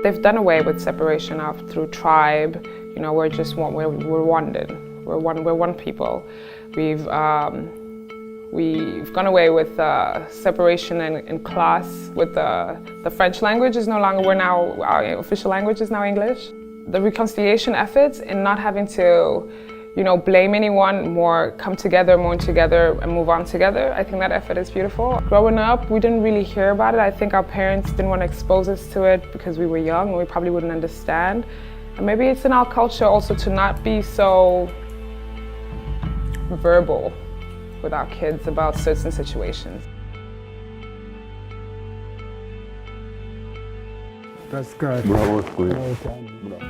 They've done away with separation through tribe. You know, we're Rwandan. We're one people. We've gone away with separation in class. With the French language is no longer. Our official language is now English. The reconciliation efforts in not having to, you know, blame anyone, more come together, mourn together, and move on together. I think that effort is beautiful. Growing up, we didn't really hear about it. I think our parents didn't want to expose us to it because we were young and we probably wouldn't understand. And maybe it's in our culture also to not be so verbal with our kids about certain situations.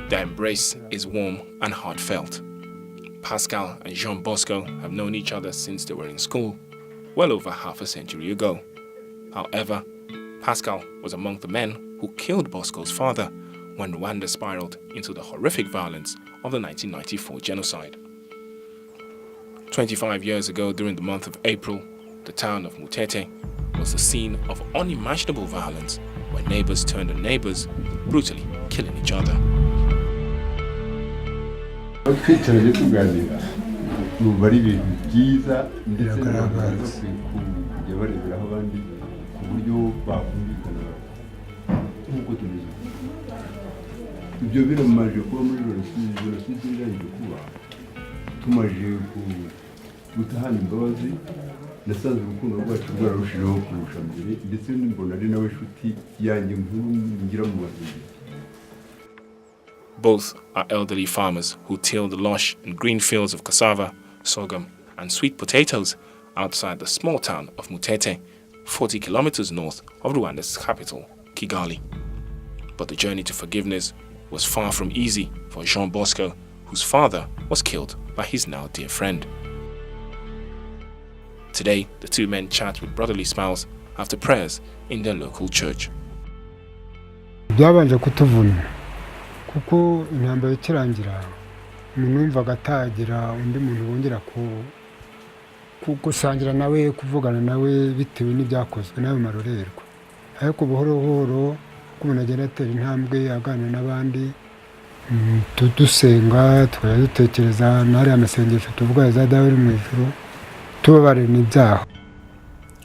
Their embrace is warm and heartfelt. Pascal and Jean Bosco have known each other since they were in school, well over half a century ago. However, Pascal was among the men who killed Bosco's father when Rwanda spiraled into the horrific violence of the 1994 genocide. 25 years ago, during the month of April, the town of Mutete was the scene of unimaginable violence where neighbors turned on neighbors, brutally killing each other. twicaranye tuganira numva ari ibintu byiza ndetse n'abantu kujya bareberaho abandi ku buryo bakumvikana nk'uko tumeze. Ibyo biramaje kuba muri jenoside irangije kuba tumaje gutahana imbabazi nasanze urukundo rwacu rwararushijeho kurusha mbere ndetse n'imbona ari nawe nshuti yanjye nkuru ngira mu bazima. Both are elderly farmers who till the lush and green fields of cassava, sorghum, and sweet potatoes outside the small town of Mutete, 40 kilometers north of Rwanda's capital, Kigali. But the journey to forgiveness was far from easy for Jean Bosco, whose father was killed by his now dear friend. Today, the two men chat with brotherly smiles after prayers in their local church. Kuko intambara ikirangira umuntu yumvaga atagira undi muntu wongera gusangira nawe kuvugana nawe bitewe n'ibyakozwe nawe marorerwa, ariko buhoro buhoro umuntu agenda atera intambwe aganira n'abandi dusenga dutekereza n'ari amasengesho tuvuga za dawe mu ijuru tubabarira n'ibyaha.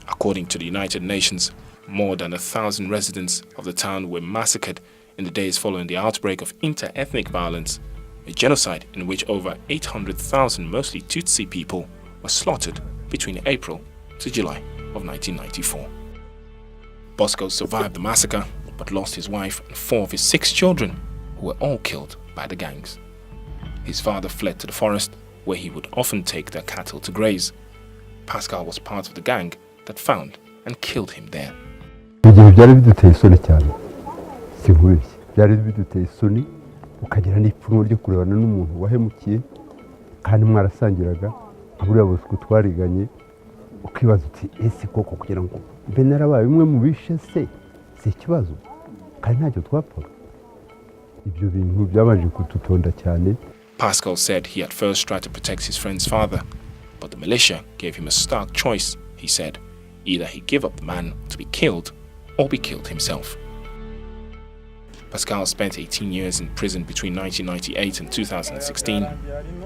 According to the United Nations, more than 1,000 residents of the town were massacred in the days following the outbreak of inter-ethnic violence, a genocide in which over 800,000 mostly Tutsi people were slaughtered between April to July of 1994. Bosco survived the massacre but lost his wife and 4 of his 6 children, who were all killed by the gangs. His father fled to the forest where he would often take their cattle to graze. Pascal was part of the gang that found and killed him there. Byari biduteye isoni ukagira n'ipfuno ryo kurebana n'umuntu wahemukiye kandi mwarasangiraga aburiya bose kutwariganye ukibaza uti ese koko kugira ngo mbe narabaye umwe mu bishe se si ikibazo kandi ntacyo twapfaga. Ibyo bintu byabaje kututonda cyane. Pascal said he at first tried to protect his friend's father, but the militia gave him a stark choice. He said either he give up the man to be killed or be killed himself. Pascal spent 18 years in prison between 1998 and 2016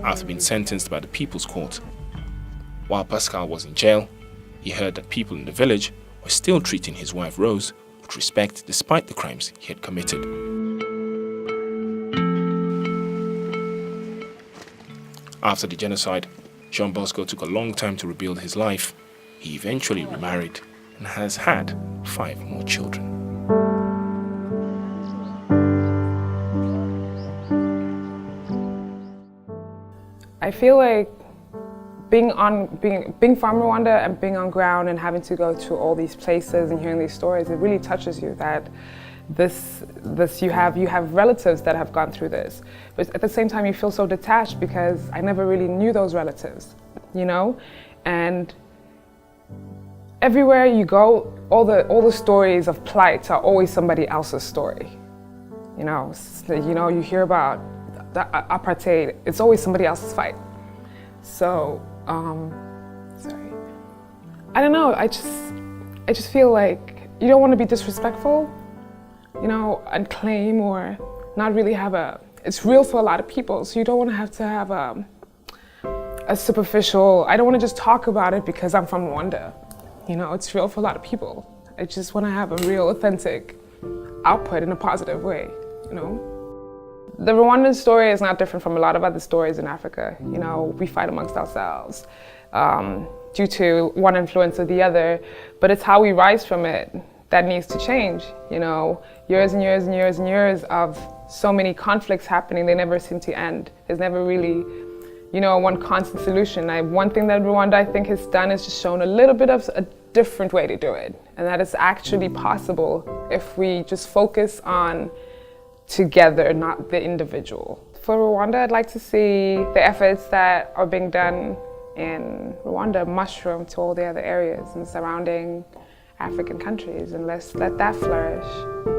after being sentenced by the People's Court. While Pascal was in jail, he heard that people in the village were still treating his wife Rose with respect despite the crimes he had committed. After the genocide, Jean Bosco took a long time to rebuild his life. He eventually remarried and has had 5 more children. I feel like being from Rwanda and being on ground and having to go to all these places and hearing these stories, it really touches you that you have relatives that have gone through this. But at the same time, you feel so detached because I never really knew those relatives, you know? And everywhere you go, all the stories of plight are always somebody else's story. You know, you hear about the apartheid, it's always somebody else's fight. So, sorry. I don't know, I just feel like you don't want to be disrespectful, and claim or not really have it's real for a lot of people. So you don't want to have a superficial, I don't want to just talk about it because I'm from Rwanda. It's real for a lot of people. I just want to have a real authentic output in a positive way, The Rwandan story is not different from a lot of other stories in Africa. We fight amongst ourselves due to one influence or the other, but it's how we rise from it that needs to change. Years and years and years and years of so many conflicts happening, they never seem to end. There's never really, one constant solution. One thing that Rwanda, I think, has done is just shown a little bit of a different way to do it, and that it's actually possible if we just focus on together, not the individual. For Rwanda, I'd like to see the efforts that are being done in Rwanda mushroom to all the other areas and surrounding African countries, and let's let that flourish.